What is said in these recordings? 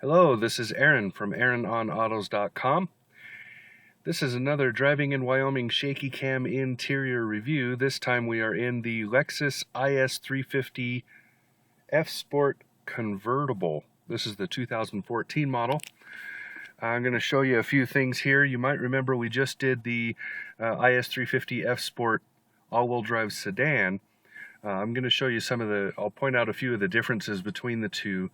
Hello, this is Aaron from AaronOnAutos.com. This is another Driving in Wyoming shaky cam interior review. This time we are in the Lexus IS350 F-Sport Convertible. This is the 2014 model. I'm going to show you a few things here. You might remember we just did the IS350 F-Sport all-wheel drive sedan. I'm going to show you I'll point out a few of the differences between the two.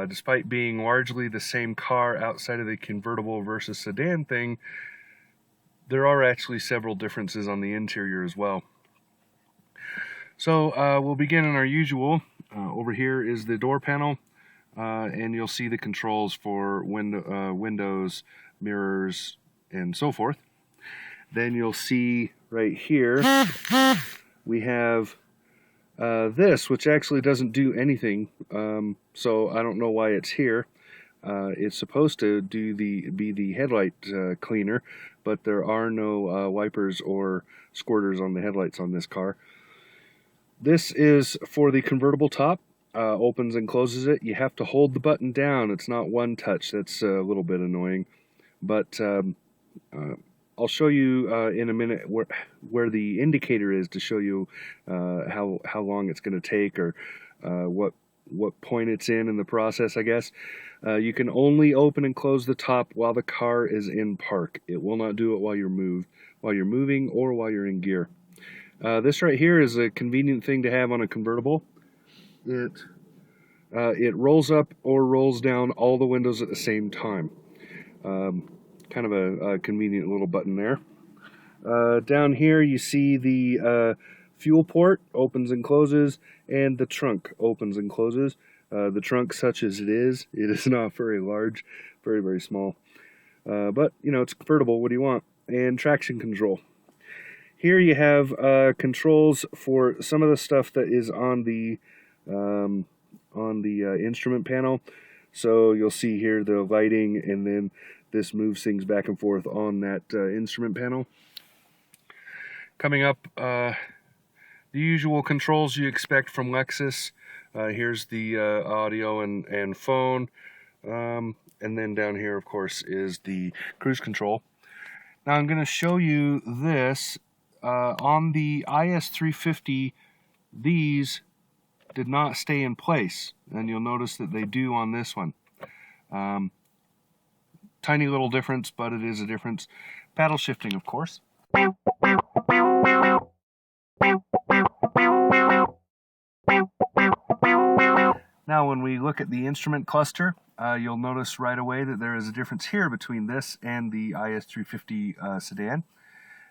Despite being largely the same car outside of the convertible versus sedan thing, there are actually several differences on the interior as well. So we'll begin in our usual. Over here is the door panel, and you'll see the controls for windows, mirrors, and so forth. Then you'll see right here we have this, which actually doesn't do anything, so I don't know why it's here. It's supposed to be the headlight cleaner, but there are no wipers or squirters on the headlights on this car. This is for the convertible top. Opens and closes it. You have to hold the button down. It's not one touch. That's a little bit annoying, but I'll show you in a minute where the indicator is to show you how long it's going to take, or what point it's in the process, I guess. You can only open and close the top while the car is in park. It will not do it while you're moving or while you're in gear. This right here is a convenient thing to have on a convertible. It rolls up or rolls down all the windows at the same time. Kind of a convenient little button there. Down here you see the fuel port opens and closes, and the trunk opens and closes. The trunk, such as it is not very large, very, very small. But, you know, it's convertible. What do you want? And traction control. Here you have controls for some of the stuff that is on the instrument panel. So you'll see here the lighting, and then this moves things back and forth on that instrument panel. Coming up, the usual controls you expect from Lexus. Here's the audio and phone, and then down here, of course, is the cruise control. Now I'm going to show you this. On the IS350, these did not stay in place, and you'll notice that they do on this one. Tiny little difference, but it is a difference. Paddle shifting, of course. Now when we look at the instrument cluster, you'll notice right away that there is a difference here between this and the IS350 sedan.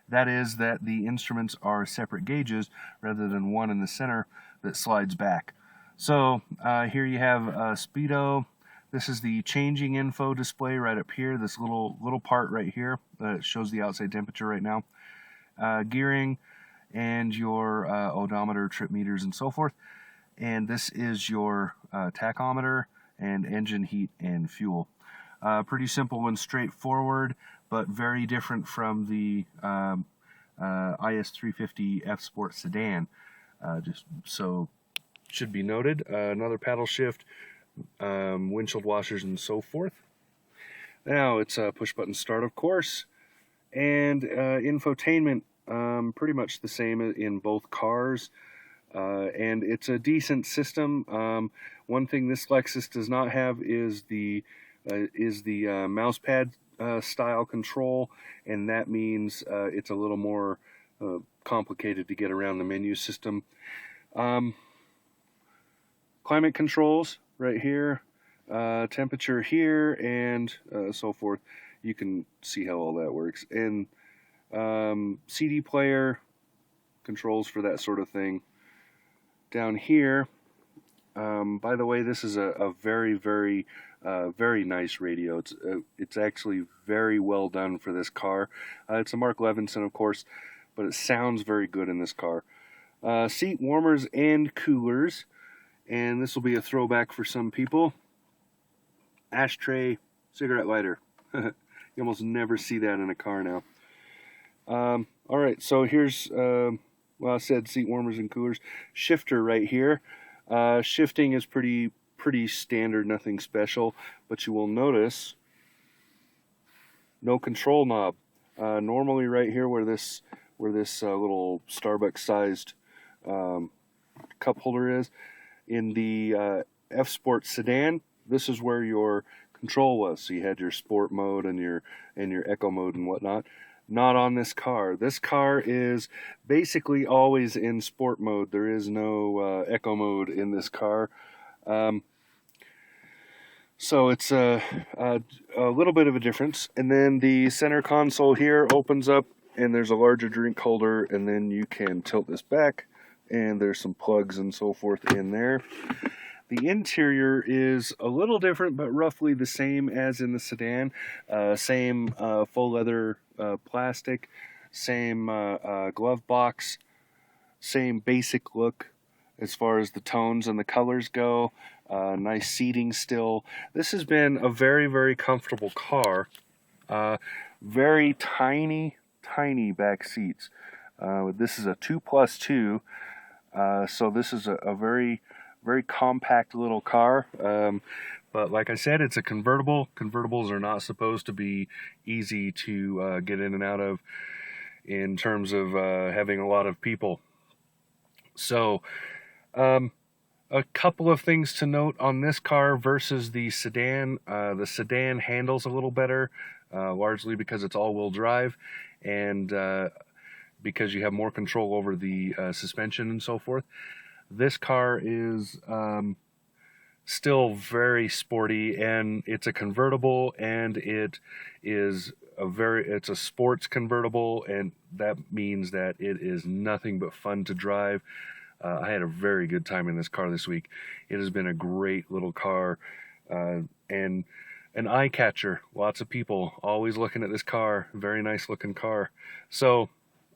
That is that the instruments are separate gauges rather than one in the center that slides back. So here you have speedo. This is the changing info display right up here, this little part right here that shows the outside temperature right now. Gearing and your odometer, trip meters, and so forth. And this is your tachometer and engine heat and fuel. Pretty simple and straightforward, but very different from the IS350 F-Sport sedan. Just so should be noted. Another paddle shift, windshield washers, and so forth. Now it's a push button start, of course, and infotainment, pretty much the same in both cars, and it's a decent system. One thing this Lexus does not have is the mouse pad style control, and that means it's a little more complicated to get around the menu system. Climate controls right here, temperature here, and so forth. You can see how all that works. And CD player controls for that sort of thing. Down here, by the way, this is a very, very, very nice radio. It's actually very well done for this car. It's a Mark Levinson, of course, but it sounds very good in this car. Seat warmers and coolers. And this will be a throwback for some people. Ashtray, cigarette lighter. You almost never see that in a car now. Alright, so here's, well, I said seat warmers and coolers. Shifter right here. Shifting is pretty pretty standard, nothing special, but you will notice no control knob. Normally right here where this little Starbucks sized cup holder is, in the F-Sport sedan, this is where your control was. So you had your sport mode and your eco mode and whatnot. Not on this car. This car is basically always in sport mode. There is no eco mode in this car. So it's a little bit of a difference. And then the center console here opens up, and there's a larger drink holder, and then you can tilt this back, and there's some plugs and so forth in there. The interior is a little different, but roughly the same as in the sedan. Same full leather plastic, same glove box, same basic look as far as the tones and the colors go. Nice seating still. This has been a very, very comfortable car. Very tiny back seats. This is a 2+2, so this is a very, very compact little car. But like I said, it's a convertible. Convertibles are not supposed to be easy to get in and out of in terms of having a lot of people. So, a couple of things to note on this car versus the sedan. The sedan handles a little better, largely because it's all-wheel drive, and because you have more control over the suspension and so forth. This car is still very sporty, and it's a convertible, and it's a sports convertible, and that means that it is nothing but fun to drive. I had a very good time in this car this week. It has been a great little car, and an eye catcher. Lots of people always looking at this car. Very nice looking car. So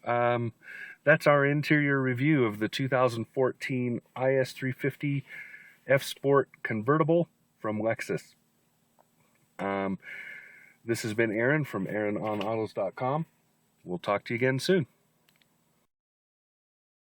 that's our interior review of the 2014 IS350 F-Sport Convertible from Lexus. This has been Aaron from AaronOnAutos.com. We'll talk to you again soon.